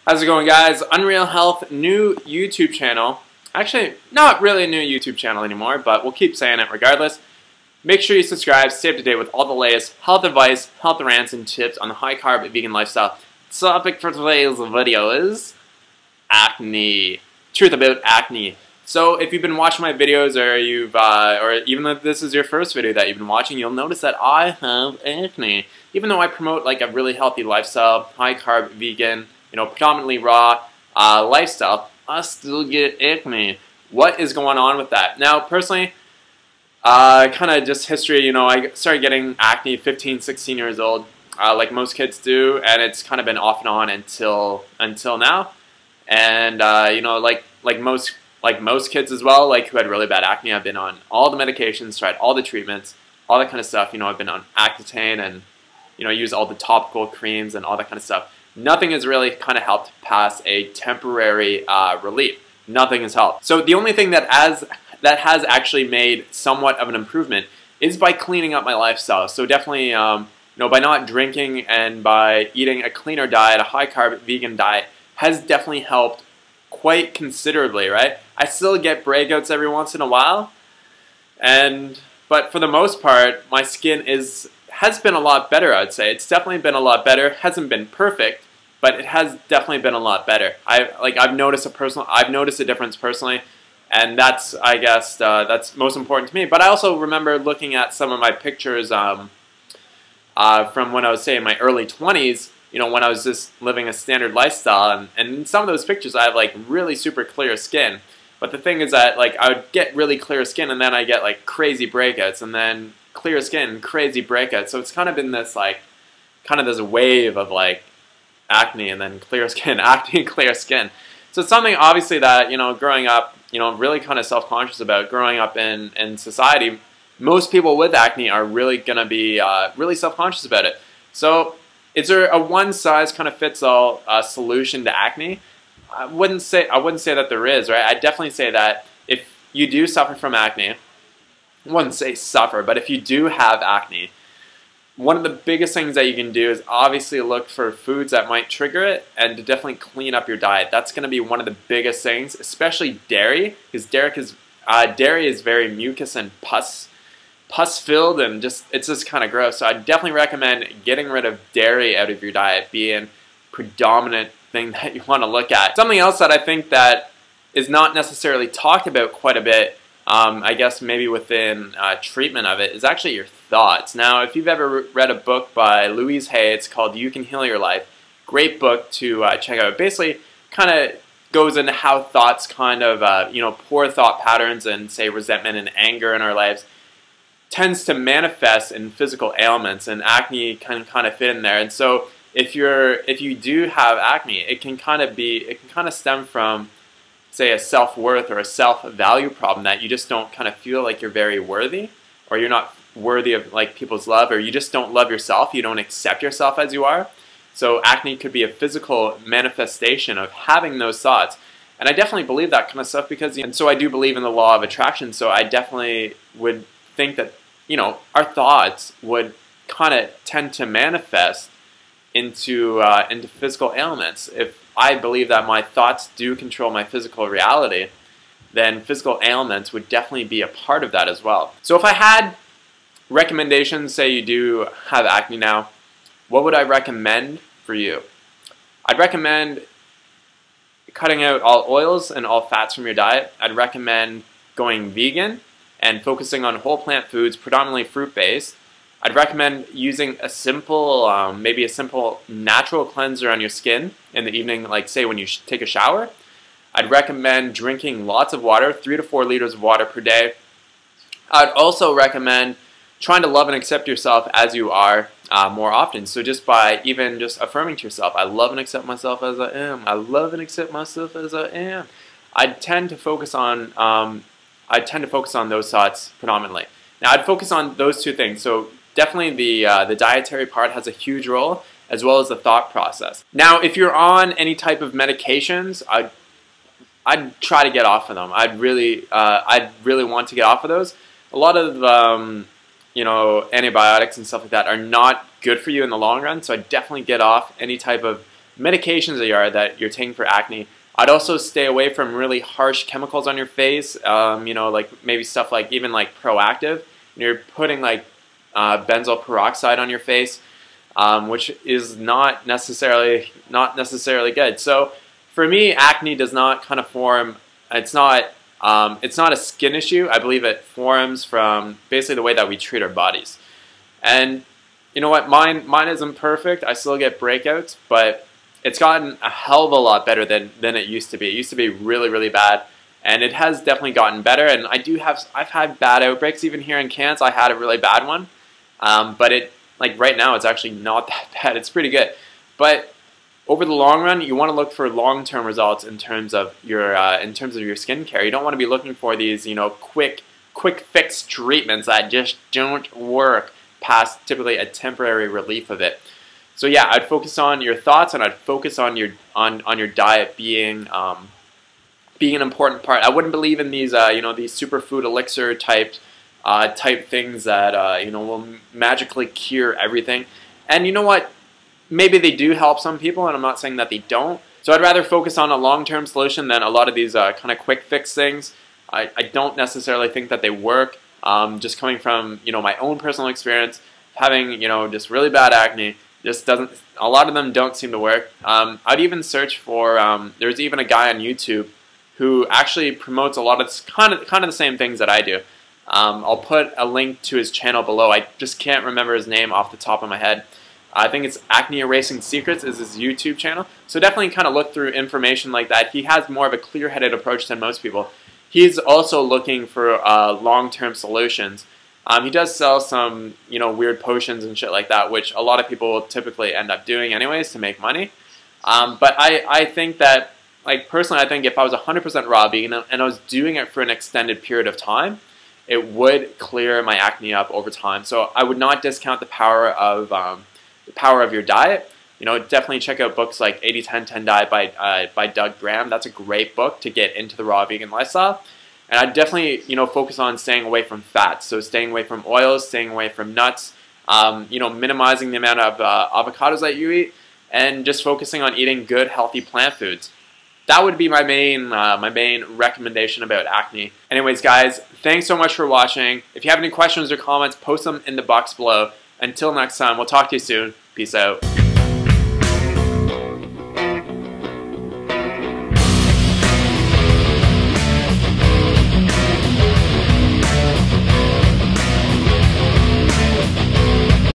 How's it going, guys? Unreal Health, new YouTube channel. Actually, not really a new YouTube channel anymore, but we'll keep saying it regardless. Make sure you subscribe, stay up to date with all the latest health advice, health rants, and tips on the high-carb vegan lifestyle. The topic for today's video is acne. Truth about acne. So if you've been watching my videos, or even if this is your first video that you've been watching, you'll notice that I have acne. Even though I promote like a really healthy lifestyle, high-carb vegan, predominantly raw lifestyle, I still get acne. What is going on with that? Now, personally, kind of just history, I started getting acne 15, 16 years old, like most kids do, and it's kind of been off and on until now. And like most kids as well, like who had really bad acne, I've been on all the medications, tried all the treatments, all that kind of stuff. I've been on Accutane and use all the topical creams and all that kind of stuff. Nothing has really kind of helped pass a temporary relief. Nothing has helped. So the only thing that has actually made somewhat of an improvement is by cleaning up my lifestyle. So definitely, by not drinking and by eating a cleaner diet, a high-carb vegan diet, has definitely helped quite considerably, right? I still get breakouts every once in a while, but for the most part, my skin has been a lot better, I'd say. It's definitely been a lot better. Hasn't been perfect, but it has definitely been a lot better. I've noticed a difference personally, and that's, I guess, that's most important to me. But I also remember looking at some of my pictures from when I was, say, in my early 20s, when I was just living a standard lifestyle, and in some of those pictures I have like really super clear skin. But the thing is that I would get really clear skin, and then I get like crazy breakouts, and then clear skin, crazy breakouts. So it's kind of been this this wave of like acne and then clear skin, acne and clear skin. So it's something obviously that growing up, really kind of self-conscious about. Growing up in society, most people with acne are really gonna be really self-conscious about it. So is there a one-size-kind-of-fits-all solution to acne? I wouldn't say that there is, right? I'd definitely say that if you do suffer from acne, I wouldn't say suffer, but if you do have acne, one of the biggest things that you can do is obviously look for foods that might trigger it, and to definitely clean up your diet. That's going to be one of the biggest things, especially dairy, because dairy is very mucus and pus filled, and it's just kind of gross. So I definitely recommend getting rid of dairy out of your diet being predominant thing that you want to look at. Something else that I think that is not necessarily talked about quite a bit, I guess maybe within treatment of it, is actually your thoughts. Now, if you've ever read a book by Louise Hay, it's called You Can Heal Your Life. Great book to check out. It basically kind of goes into how thoughts kind of, poor thought patterns and, say, resentment and anger in our lives tends to manifest in physical ailments, and acne can kind of fit in there. And so if you do have acne, it can kind of stem from, say, a self-worth or a self-value problem, that you just don't kind of feel like you're very worthy, or you're not worthy of like people's love, or you just don't love yourself, you don't accept yourself as you are. So acne could be a physical manifestation of having those thoughts. And I definitely believe that kind of stuff because, and so I do believe in the law of attraction, so I definitely would think that, our thoughts would kind of tend to manifest into physical ailments. If I believe that my thoughts do control my physical reality, then physical ailments would definitely be a part of that as well. So if I had recommendations, say you do have acne now, what would I recommend for you? I'd recommend cutting out all oils and all fats from your diet. I'd recommend going vegan and focusing on whole plant foods, predominantly fruit-based. I'd recommend using a simple, maybe a simple natural cleanser on your skin in the evening, like say when you take a shower. I'd recommend drinking lots of water, 3 to 4 liters of water per day. I'd also recommend trying to love and accept yourself as you are more often. So just by even just affirming to yourself, I love and accept myself as I am. I love and accept myself as I am. I tend to focus on those thoughts predominantly. Now I'd focus on those two things. So definitely the dietary part has a huge role, as well as the thought process. Now, if you're on any type of medications, I'd try to get off of them. I'd really want to get off of those. A lot of antibiotics and stuff like that are not good for you in the long run. So I'd definitely get off any type of medications that you're taking for acne. I'd also stay away from really harsh chemicals on your face, you know, like maybe stuff like even like Proactive. You're putting like benzoyl peroxide on your face, which is not necessarily good. So for me, acne does not kind of form. It's not a skin issue. I believe it forms from basically the way that we treat our bodies. And you know what? Mine isn't perfect. I still get breakouts, but it's gotten a hell of a lot better than it used to be. It used to be really, really bad, and it has definitely gotten better. And I've had bad outbreaks. Even here in Cairns, I had a really bad one. But like right now, it's actually not that bad. It's pretty good. But over the long run, you want to look for long-term results in terms of your skincare. You don't want to be looking for these, you know, quick fix treatments that just don't work past typically a temporary relief of it. So yeah, I'd focus on your thoughts, and I'd focus on your diet being an important part. I wouldn't believe in these you know, these superfood elixir type things that you know, will magically cure everything. And you know what? Maybe they do help some people, and I'm not saying that they don't. So I'd rather focus on a long-term solution than a lot of these kind of quick fix things. I don't necessarily think that they work. Just coming from, you know, my own personal experience, having, you know, just really bad acne, just doesn't. A lot of them don't seem to work. I'd even search for. There's even a guy on YouTube who actually promotes a lot of kind of the same things that I do. I'll put a link to his channel below. I just can't remember his name off the top of my head. I think it's Acne Erasing Secrets is his YouTube channel. So definitely kind of look through information like that. He has more of a clear-headed approach than most people. He's also looking for long-term solutions. He does sell some, you know, weird potions and shit like that, which a lot of people typically end up doing anyways to make money. But I think that, like, personally, I think if I was 100% raw vegan and I was doing it for an extended period of time, it would clear my acne up over time. So I would not discount the power of your diet. You know, definitely check out books like 80-10-10 Diet by Doug Graham. That's a great book to get into the raw vegan lifestyle. And I'd definitely, you know, focus on staying away from fats. So staying away from oils, staying away from nuts, you know, minimizing the amount of avocados that you eat, and just focusing on eating good, healthy plant foods. That would be my main recommendation about acne. Anyways, guys, thanks so much for watching. If you have any questions or comments, post them in the box below. Until next time, we'll talk to you soon. Peace out.